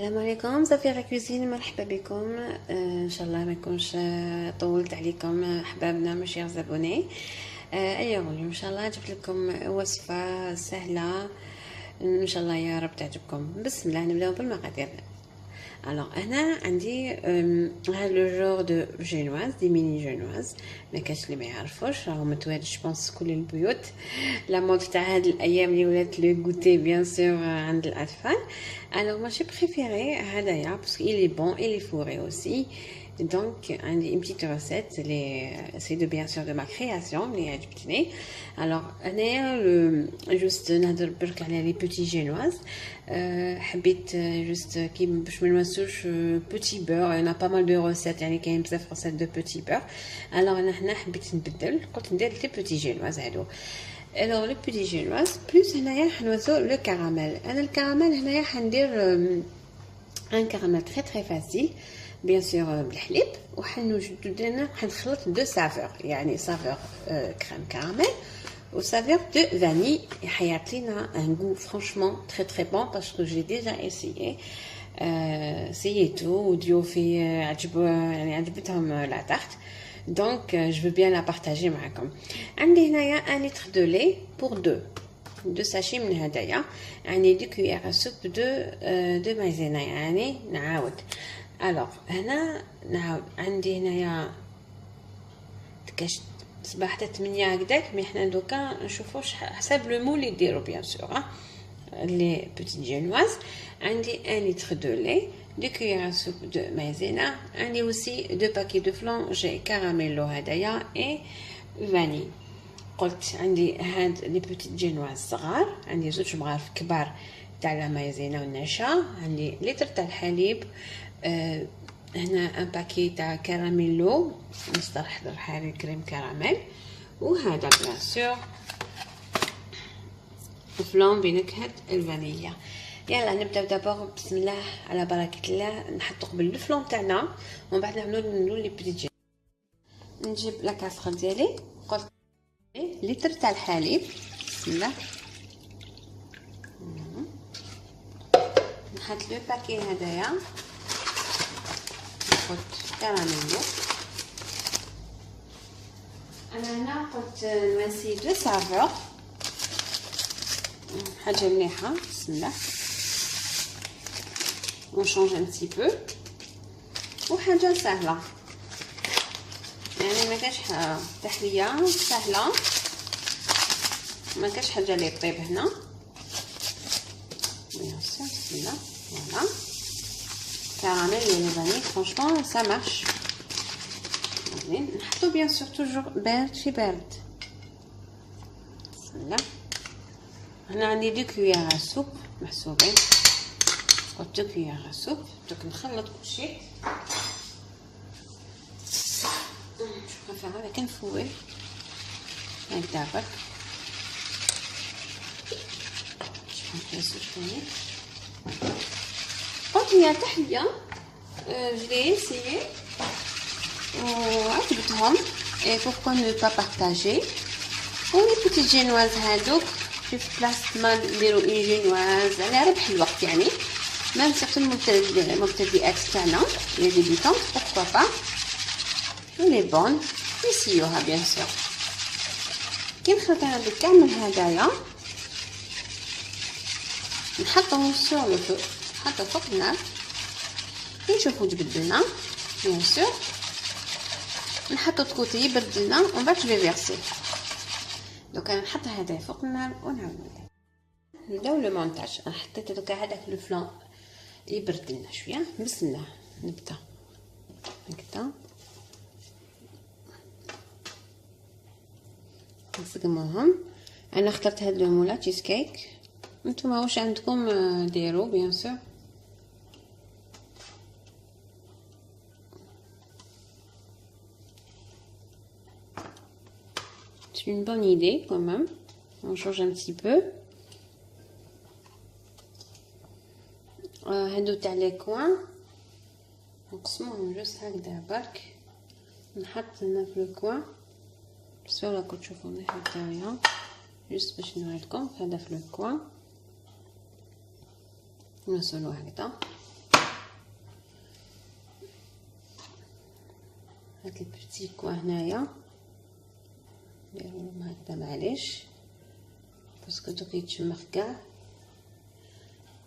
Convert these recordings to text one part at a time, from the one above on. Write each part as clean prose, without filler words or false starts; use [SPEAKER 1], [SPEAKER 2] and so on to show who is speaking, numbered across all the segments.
[SPEAKER 1] السلام عليكم زفيرة كوزين، مرحبا بكم. ان شاء الله ما يكونش طولت عليكم احبابنا ماشي زابوني. اليوم ان شاء الله جبت لكم وصفة سهلة ان شاء الله يا رب تعجبكم. بسم الله نبداو بالمقادير. Alors هنا عندي هذا لو جور دو جينواز، دي ميني جينواز، ما كاش اللي ما يعرفوش، راهم متواجد جوبونس كل البيوت. لا مود تاع هاد الايام اللي ولات لو غوتي بيان سور عند الاطفال. Alors moi j'ai préféré هدايا parce qu'il est bon, il est fourré aussi. Donc une petite recette, c'est de bien sûr de ma création اللي عجبتني. Alors انا juste نهضر برك على les petits génoises. حبيت juste كي باش ما نوسوش petit beurre. Il y en a pas mal de recettes يعني كاين بزاف recettes de petit beurre. Alors انا هنا حبيت نبدل، قلت ندير les petits génoises هادو. Alors le petit génoise plus هنايا حنوزو لو كراميل. انا الكراميل هنايا حندير ان كراميل تري تري فاسيل بيان سور بالحليب، وحنوجدو لنا حنخلط دو سافور، يعني سافور كريم كراميل و سافور دو فاني. يحيط لينا ان غو فرانشمون تري تري بون باسكو جي ديجا اسيي سييتو وضيوفي عجبتهم لا تارت. Donc je veux bien la partager معكم. عندي هنايا 1 litre de lait pour 2 sachets من هدايا، يعني 2 cuillères à soupe de maïzena. يعني نعاود. alors هنا نعاود عندي هنايا كاش صباح حتى 8 هكذاك، مي حنا دوكا نشوفوش حسب لو مول اللي ديرو بيان سور. les petites génoises عندي 1 litre de lait, 2 cuillères à soupe de maïzena, عندي aussi 2 paquets de flan j'ai caramello هدايا et vanille. قلت عندي هاد لي بوتيت جينواز صغار، عندي زوج مغارف كبار تاع لا مايزينا والنشا، عندي لتر تاع الحليب، هنا ان باكي تاع كراميلو مصطلح الحراري كريم كراميل، وهذا بيان سور فلان بنكهه الفانيليا. يلا نبداو دابور بسم الله على بركه الله. نحطو قبل الفلان تاعنا ومن بعد نعملو لي بوتيت. نجيب لا كاسرول ديالي، قلت لتر تاع الحليب، بسم الله نحط لو باكي هدايا، نحط كراميلو. انا هنا قلت نواسي دو سافور، حاجه مليحه. بسم الله ونشونج ان تي بو، وحاجه سهله يعني ما كاش تحليه سهله، ما كاش حاجه اللي طيب هنا. بسم الله فوالا كراميل ولا فاني فرانشمون سا مارش. نحطو بيان سور توجور بارد في بارد. بسم الله هنا عندي 2 كويار سوب محسوبين، قلت 2 كويار سوب. دوك نخلط كلشي. هذا كنفوي هكذا برك شحال كيسوق ثاني. قلت هي تحليه جلي سيي وعجبتهم اي بوركو نو با بارطاجي. ولي بوتي جينواز هادوك في بلاص ما نديرو اي جينواز على ربح الوقت، يعني ما سيرتو المبتدئات تاعنا لي ديبيتون بوركو با لي بون نسيوها بيان سور. كي نخلط انا دوك كامل هدايا نحطهم سور لو فو، نحطو فوق النار كي نشوفو جبد لنا بيان سور، نحطو تكوتي يبرد لنا ومن بعد جو فيرسي. دوك انا نحط هدايا فوق النار ونعاود نبداو لو مونتاج. انا حطيت دوكا هذاك لو فلان يبرد لنا شويه. بسم الله نبدا هكذا نسقموهم. انا اخترت هاد المولا تشيز كيك، نتوما واش عندكم ديرو بيان سور. c'est une bonne idée quand même, on change un petit peu. هادو تاع لي كوان نقسموهم جوست هكذا برك، نحط هنا في الكوان بسوا راكم تشوفوني هكذايا جوست باش نوريكم. هذا في الكوان نوصلو هكذا هاد البتي كوا هنايا نديرو هكذا معليش باسكو دوك يتشمخ كاع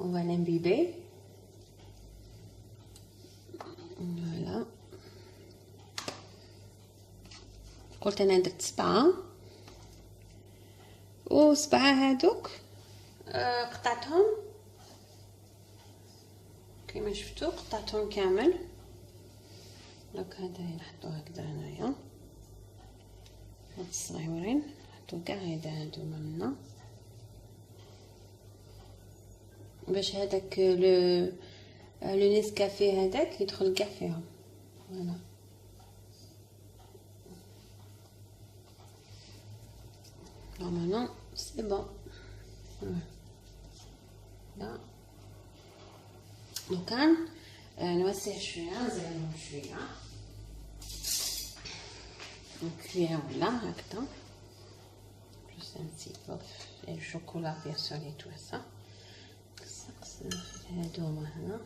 [SPEAKER 1] اون فا لامبيبي. فوالا قلت انا درت 7 و 7 هادوك قطعتهم كيما شفتوا، قطعتهم كامل. دونك هذا نحطو هكذا هنايا، هاد الصغيورين نحطو كاع هادوما منا باش هذاك لو نيسكافي هذاك يدخل كاع فيهم. فوالا نورمالمون سي بون. لا لو كان نوسع شويه، نزيدهم شويه نكفيها ولا هكذا جوست ان بتي بو الشوكولا بيان سور لي تو سا. نقص هادوما هنا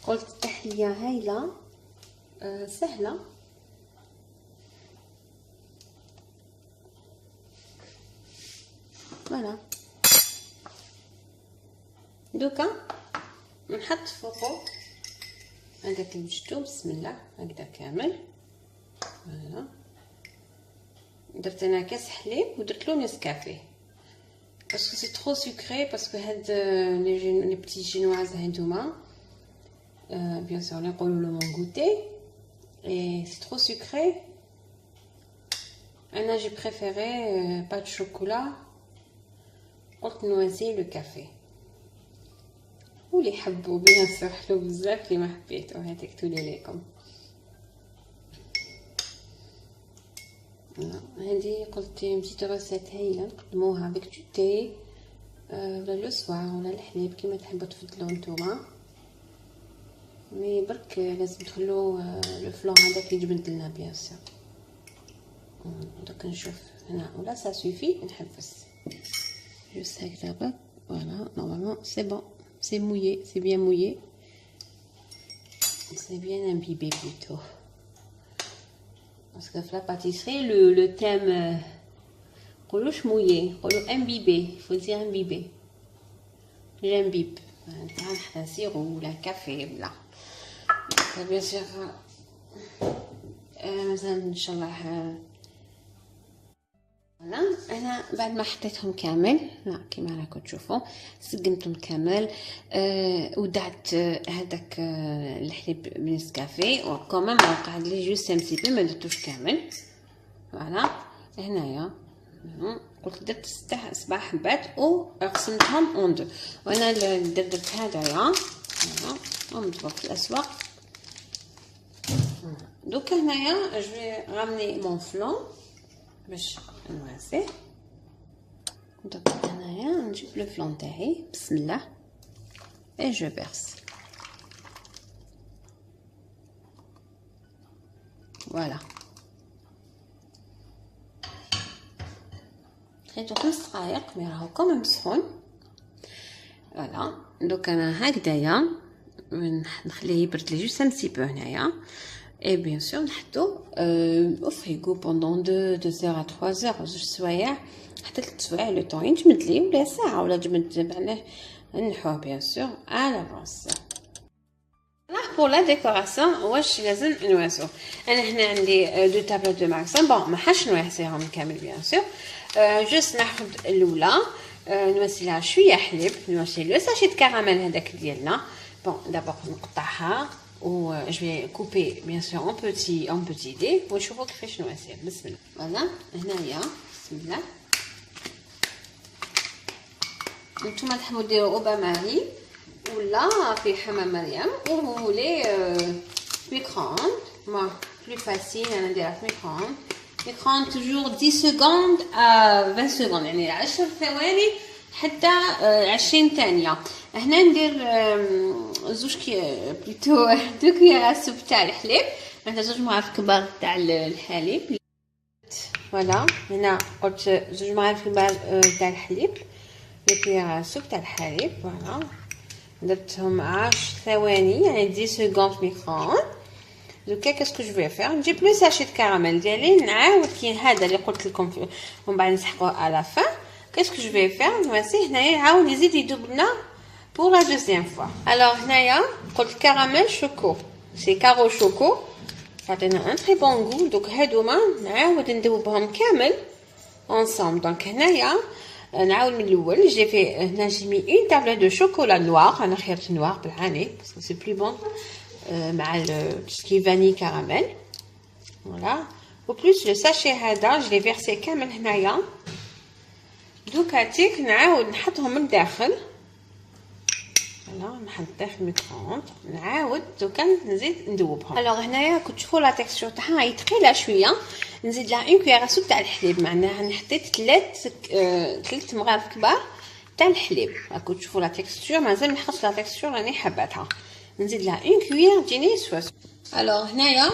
[SPEAKER 1] قلت التحليه هايله سهله. فوالا دوكا نحط فوقو هذاك اللي شفتو بسم الله هكذا كامل. فوالا درت انا كاس حليب ودرت له نسكافيه باسكو سي ترو سكري، باسكو هاد لي بتي جينواز هادوما بيان سور نقولوا لو مون غوتي اي سي ترو سكري. انا جي بريفيري با دو شوكولا، قلت نوازي لو كافي. واللي حبوا بيان سور حلو بزاف، اللي ما حبيتو هذيك تولي ليكم. هذه قلت بتيت روسيت هايله نقدموها افيك دو تي ولا لو سوار ولا الحليب كيما تحبوا تفضلوا نتوما. مي برك لازم تخلو لو فلون هذاك يجبد لنا بيان سور. دوك نشوف هنا ولا سا سوفي نحبس جوست هكذا برك. فوالا نورمالمون سي بون، سي مويي، سي بيان مويي، سي بيان امبيبي بلوتو. باسكو في لا باتيسري لو تيم نقولوش مويي، نقولو امبيبي، فو دير امبيبي. جنبيب نتاع نحط سيرو ولا كافي ولا بيان سور. مازال ان شاء الله. فوالا انا بعد ما حطيتهم كامل لا كيما راكم تشوفوا سقمتهم كامل. ودعت هذاك الحليب بنسكافيه وكمان وقع لي جوست ام سي بي، ما درتوش كامل. فوالا هنايا قلت درت 7 حبات وقسمتهم اون دو، وانا درت هدايا فوالا ومضبوط في الاسواق. دوك هنايا جو رامني مون فلون باش نواسيه. دوك هنايا نجيب لو فلون تاعي بسم الله اي جو بيرس. فوالا خليتو 5 دقائق مي راهو كوميم سخون. فوالا دوك انا هكذايا نخليه يبرد لي جوست ان سي بو هنايا. اي بيان سور نحطو او فريغو بوندون 2 heures à 3 heures، 2 سوايع حتى 3 سوايع لو طون يجمد لي، ولا ساعه ولا جمد معلاه نحوه بيان سور على لافونس. بور لا ديكوراسيون واش لازم نواسو؟ انا هنا عندي 2 تابلو دو ماكسون بون ما حاش نواسيهم كامل بيان سور. جوست ناخذ الاولى نواسي لها شويه حليب، نواسي لو ساشي كراميل هذاك ديالنا. بون دابور نقطعها و جو في كوبي بيان سور اون بوتي دي ونشوفوا كيفاش نواسي. بسم الله. فوالا هنايا بسم الله. نتوما تحبوا ديروا اوباماري ولا في حمام مريم وولي ميكرووند، ما بلو فاسيل انا نديرها في ميكرووند توجور 10 سكوند 20 سكوند، يعني 10 ثواني حتى 20 ثانيه. هنا ندير زوج بليتو 2 كياغ سوب تاع الحليب، مثلا 2 معالق كبار تاع الحليب. فوالا هنا قلت 2 معالق كبار تاع الحليب، 2 كياغ سوب تاع الحليب. فوالا درتهم 10 ثواني يعني 10 سكوند في ميكرووند. دوكا كاسكو جو في فير نجيب لو ساشي د كراميل ديالي نعاود كي هذا اللي قلت لكم ومن بعد نسحقوه على فان. كاسكو جو في فير نواسي هنايا يعاود يزيد يدوب لنا pour la deuxième fois. Alors هنايا قلت كراميل شوكو سي كارو شوكو عطينا ان تري بون غو. دوك هادوما نعاود ندوبهم كامل ensemble. دونك هنايا نعاود من الاول جي في هنا جي مي اون تابله دو شوكولا نوار. انا خيرت نوار بالعاني باسكو سي بلو بون مع سكي فاني كراميل. فوالا و بلوس لو ساشي هذا جو لي فيرسي كامل هنايا. دوكا تيك نعاود نحطهم من الداخل. فوالا نحط داخل الميكرووند نعاود دوكا نزيد ندوبهم. الوغ هنايا كنت تشوفوا لا تيكستور تاعها هي ثقيله شويه. نزيد لها اون كويير سوب تاع الحليب. معناها انا حطيت ثلاث مغارف كبار تاع الحليب. راكم تشوفوا لا تيكستور مازال نحط لا تيكستور راني حباتها. نزيد لها اون كويير تجيني سوس. الوغ هنايا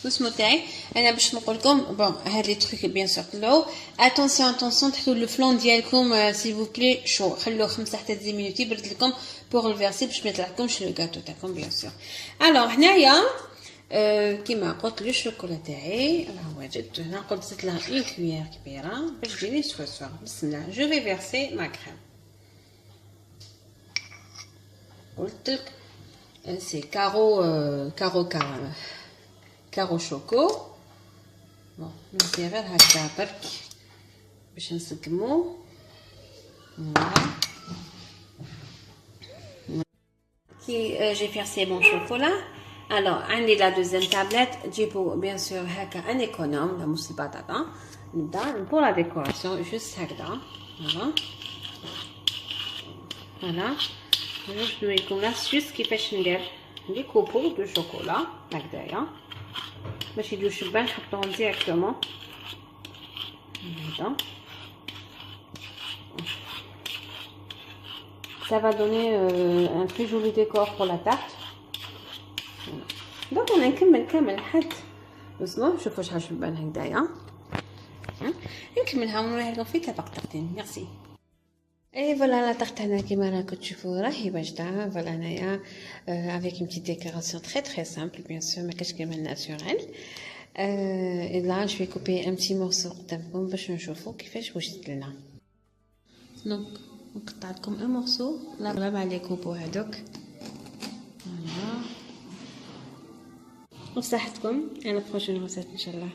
[SPEAKER 1] السمو تاعي انا باش نقول لكم بون هاد لي تروك بيان سور طلعوا اتونسيون تحطوا لو فلون ديالكم سيل فو بلي شو خلوه 5 حتى 10 مينوت يبرد لكم بوغ الفيرسي باش ما يطلعلكمش لو غاتو تاعكم بيان سور. الوغ هنايا كيما قلت لو شوكولا تاعي راه واجد. هنا قلت زدت لها اون كويير كبيره باش تجيني سواسوا. بسم الله جو في فيرسي ما كريم. قلت لك سي كارو شوكو. بون ندير غير هكا برك باش نسقمو. كي جي فيرسي بون شوكولا. الوغ عندي لا دوزيام تابلت جيبو بيان سور هكا ان ايكونوم لا موس البطاطا. نبدا بور لا ديكوراسيون جوست هكذا. فوالا باش نوريكم لاستيوس كيفاش ندير لي كوبو دو شوكولا هكذايا باش يجيو شبان نحطوهم ديريكتومون هكذا. ça va donner un plus joli décor pour la tarte. دونك انا نكمل كامل حد اسمعوا شوفوا شحال شبان هكذايا. نكملها ونوريها لكم في طبق تقديم. ميرسي. اي فوالا لا طاقت هنا كيما راكم تشوفوا راهي واجده. فوالا انايا افيك اون بتيت ديكوراسيون تري سامبل بيان سور ما كاش كيما ناتوريل. اي لا جو في كوبي ان بتي مورسو قدامكم باش نشوفوا كيفاش وجدت لنا. دونك نقطع لكم ان مورسو لا مع لي كوبو هذوك. فوالا وصحتكم على بروشين روسيت ان شاء الله.